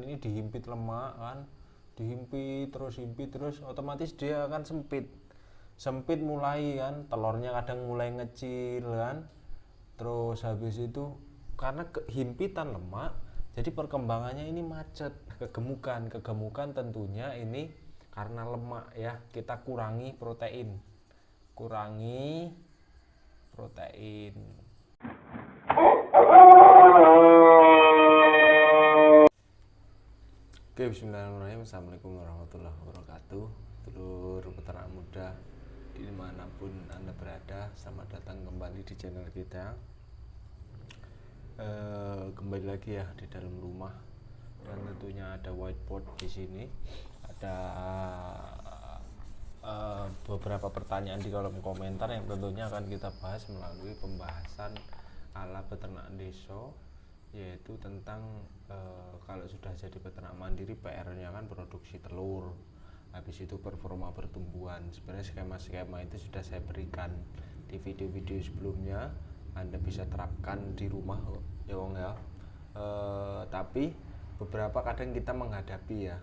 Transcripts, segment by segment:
ini dihimpit lemak kan, dihimpit terus otomatis dia akan sempit mulai kan, telurnya kadang mulai ngecil kan. Terus habis itu karena kehimpitan lemak, jadi perkembangannya ini macet, kegemukan tentunya ini karena lemak ya. Kita kurangi protein. Oke, bismillahirrahmanirrahim. Assalamualaikum warahmatullahi wabarakatuh. Telur peternak muda dimanapun Anda berada, selamat datang kembali di channel kita. Kembali lagi ya di dalam rumah, dan tentunya ada whiteboard di sini. Ada beberapa pertanyaan di kolom komentar yang tentunya akan kita bahas melalui pembahasan ala peternak desa, yaitu tentang kalau sudah jadi peternak mandiri, PR-nya kan produksi telur, habis itu performa pertumbuhan. Sebenarnya skema-skema itu sudah saya berikan di video-video sebelumnya, Anda bisa terapkan di rumah ya wong ya. Tapi beberapa kadang kita menghadapi ya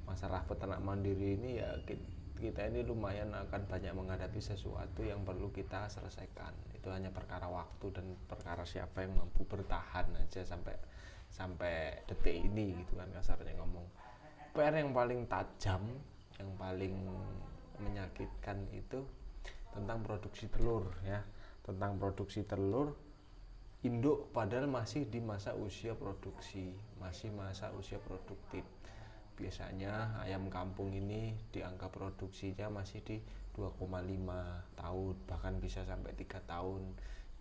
masalah peternak mandiri ini ya, kita ini lumayan akan banyak menghadapi sesuatu yang perlu kita selesaikan. Itu hanya perkara waktu dan perkara siapa yang mampu bertahan aja sampai detik ini gitu kan, kasarnya ngomong. PR yang paling tajam, yang paling menyakitkan itu tentang produksi telur ya. Tentang produksi telur induk padahal masih di masa usia produksi, masih masa usia produktif. Biasanya ayam kampung ini di angka produksinya masih di 2,5 tahun, bahkan bisa sampai 3 tahun.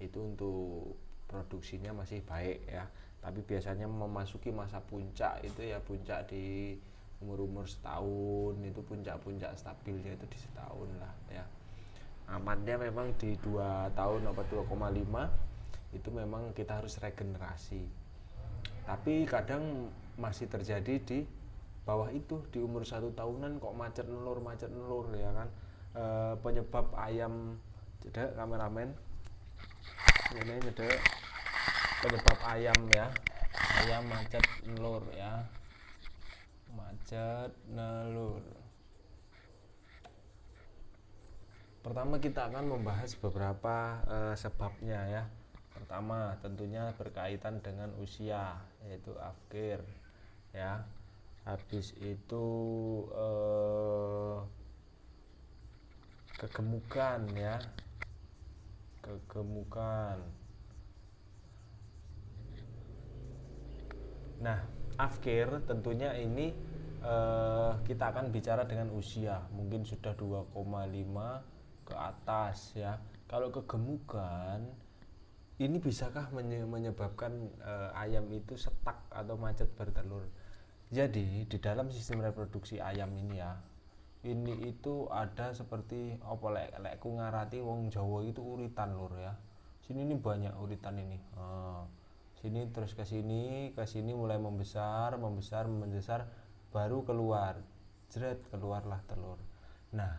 Itu untuk produksinya masih baik ya. Tapi biasanya memasuki masa puncak itu ya, puncak di umur setahun, itu puncak stabilnya itu di setahun lah ya. Amannya memang di 2 tahun atau 2,5 itu memang kita harus regenerasi. Tapi kadang masih terjadi di bawah itu, di umur 1 tahunan kok macet nelur ya kan. Penyebab ayam cedek kameramen ini cedek, penyebab ayam ya, ayam macet nelur ya, macet nelur. Pertama kita akan membahas beberapa sebabnya ya. Pertama tentunya berkaitan dengan usia, yaitu afkir ya. Habis itu kegemukan ya, kegemukan. Nah, afkir tentunya ini kita akan bicara dengan usia, mungkin sudah 2,5 ke atas ya. Kalau kegemukan ini bisakah menyebabkan ayam itu stuck atau macet bertelur? Jadi di dalam sistem reproduksi ayam ini ya, ini itu ada seperti apa lek ku ngarati wong Jawa itu uritan lur ya. Sini ini banyak uritan ini. Sini terus ke sini mulai membesar, baru keluar. Jret, keluarlah telur. Nah,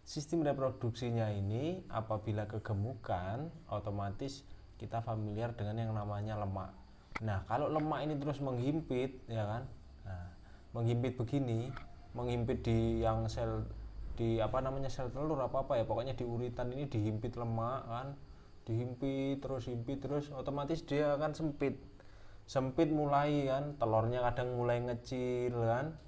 sistem reproduksinya ini apabila kegemukan, otomatis kita familiar dengan yang namanya lemak. Nah, kalau lemak ini terus menghimpit ya kan. Nah, menghimpit begini, menghimpit di yang sel, di apa namanya, sel telur apa ya, pokoknya di uritan ini dihimpit lemak kan, dihimpit terus otomatis dia akan sempit mulai kan, telurnya kadang mulai ngecil kan.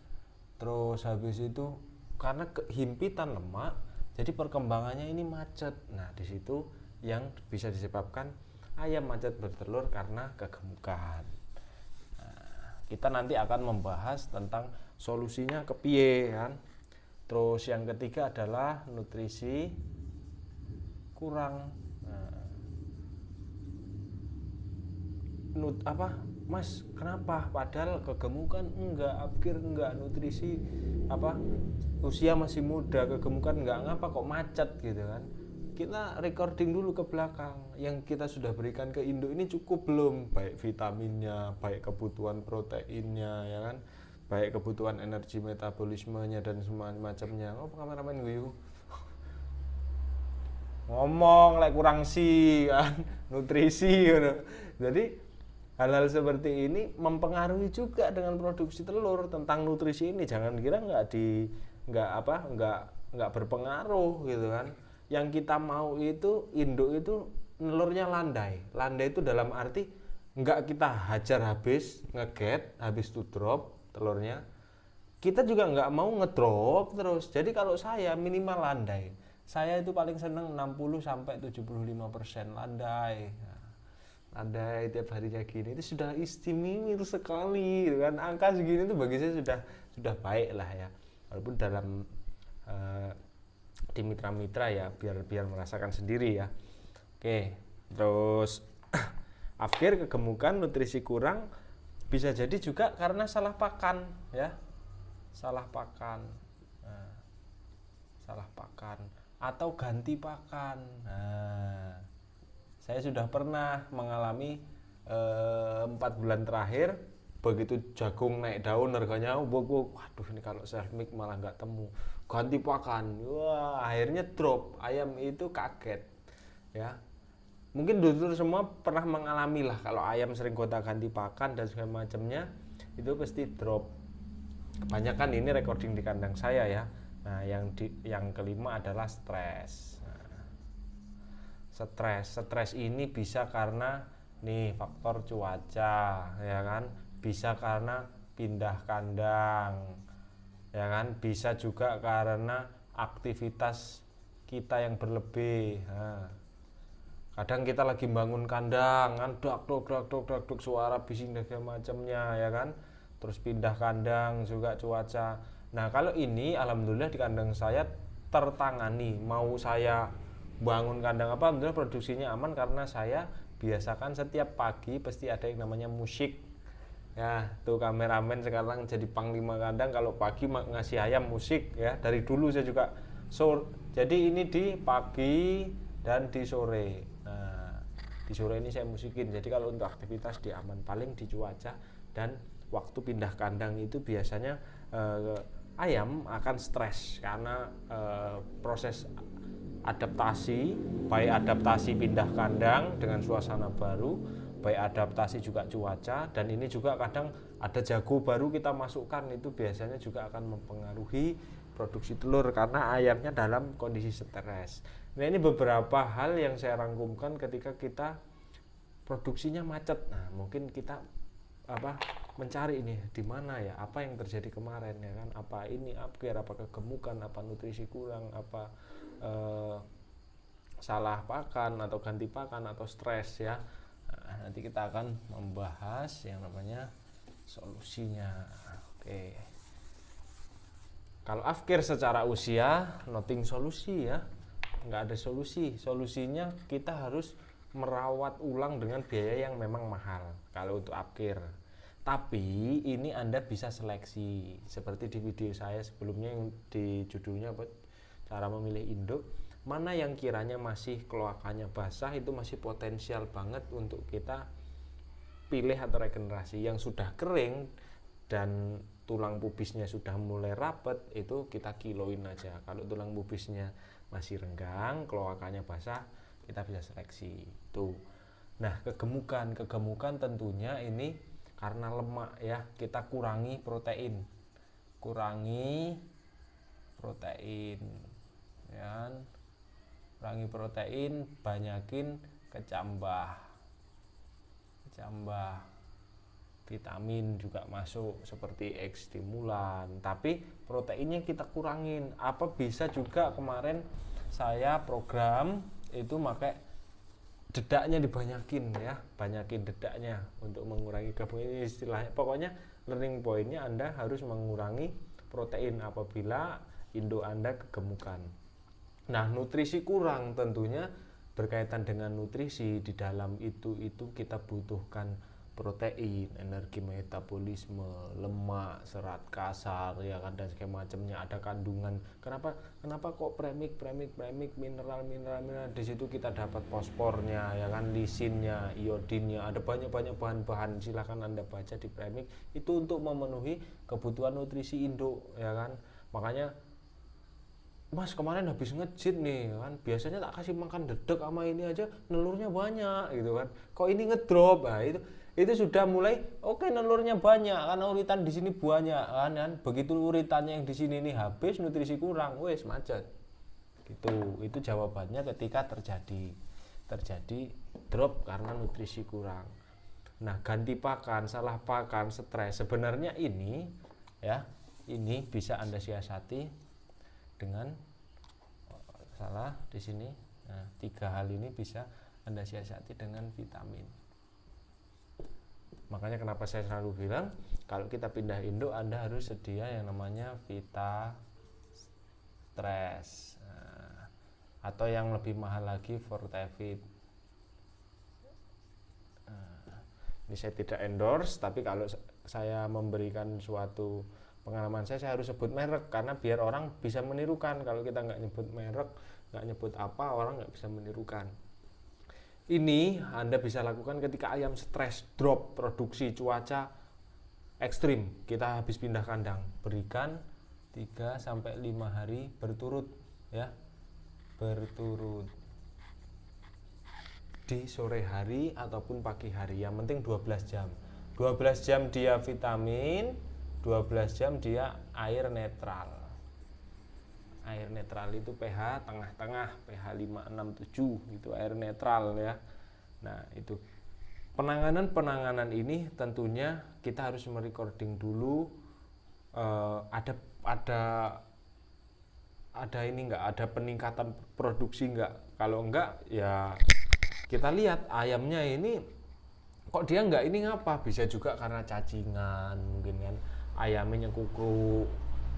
Terus habis itu karena kehimpitan lemak, jadi perkembangannya ini macet. Nah, di situ yang bisa disebabkan ayam macet bertelur karena kegemukan. Kita nanti akan membahas tentang solusinya kepiye kan. Terus yang ketiga adalah nutrisi kurang. Mas, kenapa padahal kegemukan enggak, afkir enggak, nutrisi usia masih muda, kegemukan enggak, ngapa kok macet gitu kan. Kita recording dulu ke belakang, yang kita sudah berikan ke induk ini cukup belum, baik vitaminnya, baik kebutuhan proteinnya ya kan, baik kebutuhan energi metabolismenya dan semacamnya. Kameramen guyu ngomong kurang sih kan, nutrisi gitu. Jadi hal-hal seperti ini mempengaruhi juga dengan produksi telur. Tentang nutrisi ini jangan kira nggak berpengaruh gitu kan. Yang kita mau itu induk itu telurnya landai. Landai itu dalam arti nggak kita hajar habis, ngeget habis itu drop telurnya. Kita juga nggak mau ngedrop terus. Jadi kalau saya minimal landai. Saya itu paling seneng 60 sampai 75% landai. Landai tiap harinya gini itu sudah istimewa sekali gitu kan. Angka segini itu bagi saya sudah baik lah ya. Walaupun dalam di mitra-mitra ya biar merasakan sendiri ya. Oke, terus afkir, kegemukan, nutrisi kurang bisa jadi juga karena salah pakan ya. Salah pakan. Nah, salah pakan atau ganti pakan. Nah, saya sudah pernah mengalami 4 bulan terakhir begitu jagung naik daun harganya waduh ini kalau self mix malah nggak temu, ganti pakan, wah akhirnya drop. Ayam itu kaget ya. Mungkin dulu semua pernah mengalami lah kalau ayam sering gonta ganti pakan dan segala macamnya itu pasti drop. Kebanyakan ini recording di kandang saya ya. Nah yang kelima adalah stres. Stres ini bisa karena nih faktor cuaca ya kan, bisa karena pindah kandang ya kan, bisa juga karena aktivitas kita yang berlebih. Nah, kadang kita lagi bangun kandang kan dok suara bising dan segala macamnya ya kan, terus pindah kandang juga cuaca. Nah kalau ini alhamdulillah di kandang saya tertangani. Mau saya bangun kandang apa, alhamdulillah produksinya aman karena saya biasakan setiap pagi pasti ada yang namanya musik ya. Tuh kameramen sekarang jadi panglima kandang kalau pagi ngasih ayam musik ya. Dari dulu saya juga jadi ini di pagi dan di sore. Nah di sore ini saya musikin, jadi kalau untuk aktivitas dia aman. Paling di cuaca dan waktu pindah kandang itu biasanya ayam akan stres karena proses adaptasi, baik adaptasi pindah kandang dengan suasana baru, baik adaptasi juga cuaca, dan ini juga kadang ada jago baru kita masukkan, itu biasanya juga akan mempengaruhi produksi telur karena ayamnya dalam kondisi stres. Nah ini beberapa hal yang saya rangkumkan ketika kita produksinya macet. Nah mungkin kita mencari ini di mana ya, apa yang terjadi kemarin ya kan, apa ini upgrade, apa kegemukan, apa nutrisi kurang, apa salah pakan atau ganti pakan atau stres ya. Nah, nanti kita akan membahas yang namanya solusinya. Oke. Kalau afkir secara usia nothing solusi ya, nggak ada solusi. Solusinya kita harus merawat ulang dengan biaya yang memang mahal kalau untuk afkir. Tapi ini Anda bisa seleksi seperti di video saya sebelumnya yang di judulnya cara memilih induk, mana yang kiranya masih kloakanya basah, itu masih potensial banget untuk kita pilih atau regenerasi. Yang sudah kering dan tulang pubisnya sudah mulai rapet, itu kita kiloin aja. Kalau tulang pubisnya masih renggang, kloakanya basah, kita bisa seleksi tuh. Nah kegemukan tentunya ini karena lemak ya, kita kurangi protein ya, kurangi protein, banyakin kecambah, vitamin juga masuk seperti X stimulan, tapi proteinnya kita kurangin. Apa bisa juga kemarin saya program itu pakai dedaknya dibanyakin ya, banyakin dedaknya untuk mengurangi kegemukan. Istilahnya pokoknya learning pointnya Anda harus mengurangi protein apabila induk Anda kegemukan. Nah nutrisi kurang tentunya berkaitan dengan nutrisi. Di dalam itu kita butuhkan protein, energi metabolisme, lemak, serat kasar ya kan, dan segala macamnya. Ada kandungan. Kenapa kok premik, mineral. Di situ kita dapat fosfornya ya kan, lisinnya, iodinnya, ada banyak bahan-bahan. Silakan Anda baca di premik itu untuk memenuhi kebutuhan nutrisi induk ya kan. Makanya Mas kemarin habis ngejit nih kan, biasanya tak kasih makan dedek sama ini aja nelurnya banyak gitu kan, kok ini ngedrop. Nah itu sudah mulai oke, telurnya banyak karena uritan di sini banyak kan. Begitu uritannya yang di sini ini habis, nutrisi kurang, wes macet. Gitu. Itu jawabannya ketika terjadi drop karena nutrisi kurang. Nah, ganti pakan, salah pakan, stres. Sebenarnya ini ya, ini bisa Anda siasati dengan salah di sini. Nah, 3 hal ini bisa Anda siasati dengan vitamin. Makanya kenapa saya selalu bilang kalau kita pindah induk Anda harus sedia yang namanya Vita Stress, atau yang lebih mahal lagi Fortevit. Ini saya tidak endorse, tapi kalau saya memberikan suatu pengalaman saya harus sebut merek karena biar orang bisa menirukan. Kalau kita nggak nyebut merek, nggak nyebut apa, orang nggak bisa menirukan. Ini Anda bisa lakukan ketika ayam stres, drop produksi, cuaca ekstrim, kita habis pindah kandang. Berikan 3-5 hari berturut ya. Berturut di sore hari ataupun pagi hari, yang penting 12 jam. 12 jam dia vitamin, 12 jam dia air netral. Air netral itu pH tengah-tengah, pH 567 itu air netral ya. Nah, itu penanganan ini tentunya kita harus merecording dulu. Ada ini enggak, ada peningkatan produksi enggak? Kalau enggak ya kita lihat ayamnya ini kok dia enggak ini ngapa? Bisa juga karena cacingan mungkin kan, ayamnya kuku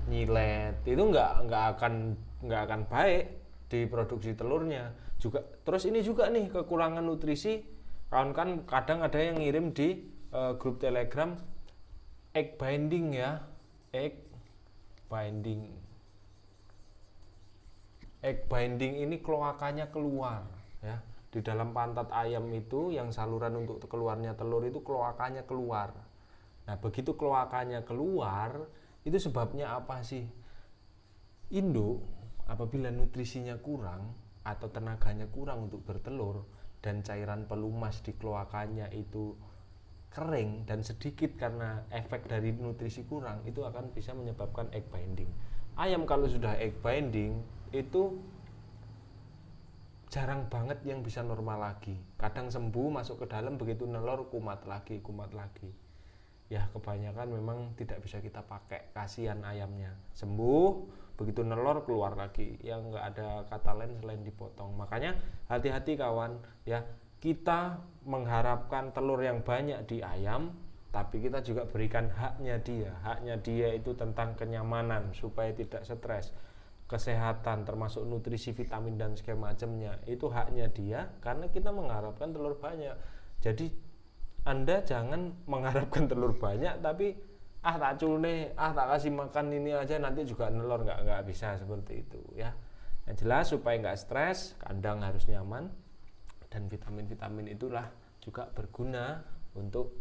nyilet, itu nggak akan baik di produksi telurnya juga. Terus ini juga nih kekurangan nutrisi, kan kadang ada yang ngirim di grup Telegram egg binding ya, egg binding ini kloakanya keluar ya, di dalam pantat ayam itu yang saluran untuk keluarnya telur itu kloakanya keluar. Nah, begitu kloakanya keluar, itu sebabnya apa sih? Induk apabila nutrisinya kurang atau tenaganya kurang untuk bertelur dan cairan pelumas di kloakanya itu kering dan sedikit karena efek dari nutrisi kurang, itu akan bisa menyebabkan egg binding. Ayam kalau sudah egg binding itu jarang banget yang bisa normal lagi. Kadang sembuh masuk ke dalam, begitu nelor kumat lagi. Ya kebanyakan memang tidak bisa kita pakai, kasihan ayamnya. Sembuh, begitu nelor keluar lagi, yang nggak ada kata lain selain dipotong. Makanya hati-hati kawan ya, kita mengharapkan telur yang banyak di ayam, tapi kita juga berikan haknya dia itu tentang kenyamanan supaya tidak stres, kesehatan termasuk nutrisi, vitamin dan segala macamnya, itu haknya dia karena kita mengharapkan telur banyak. Jadi Anda jangan mengharapkan telur banyak tapi tak culne, tak kasih makan ini aja nanti juga nelor, nggak bisa seperti itu ya. Yang jelas supaya nggak stres, kandang harus nyaman, dan vitamin-vitamin itulah juga berguna untuk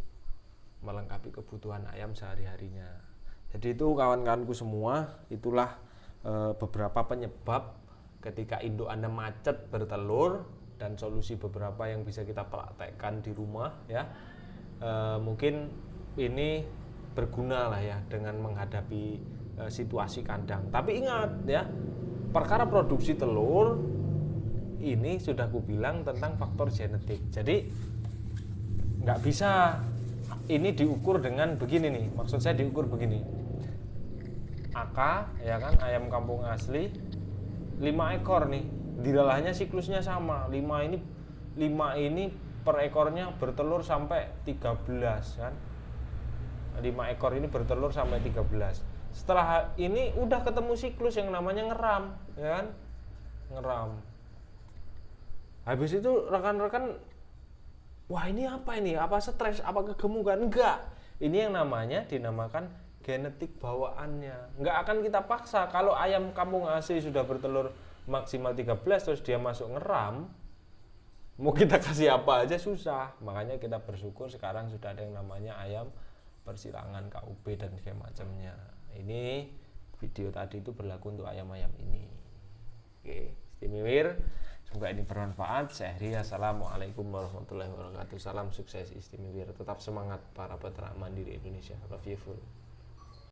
melengkapi kebutuhan ayam sehari-harinya. Jadi itu kawan-kawanku semua, itulah beberapa penyebab ketika induk Anda macet bertelur dan solusi beberapa yang bisa kita praktekkan di rumah ya. Mungkin ini berguna lah ya dengan menghadapi situasi kandang. Tapi ingat ya, perkara produksi telur ini sudah aku bilang tentang faktor genetik. Jadi nggak bisa ini diukur dengan begini nih. Maksud saya diukur begini. Aka ya kan, ayam kampung asli 5 ekor nih, dilalahnya siklusnya sama. 5 ini per ekornya bertelur sampai 13 kan. 5 ekor ini bertelur sampai 13. Setelah ini udah ketemu siklus yang namanya ngeram, ya kan? Ngeram. Habis itu rekan-rekan, wah ini apa ini? Apa stres? Apa kegemukan? Enggak. Ini yang namanya dinamakan genetik bawaannya. Enggak akan kita paksa. Kalau ayam kampung asli sudah bertelur maksimal 13 terus dia masuk ngeram, mau kita kasih apa aja susah. Makanya kita bersyukur sekarang sudah ada yang namanya ayam persilangan, KUB dan segala macamnya. Ini video tadi itu berlaku untuk ayam-ayam ini. Oke, Stimimir. Semoga ini bermanfaat. Saya Heri, assalamualaikum warahmatullahi wabarakatuh. Salam sukses istimewa. Tetap semangat para peternak mandiri Indonesia. Love you full.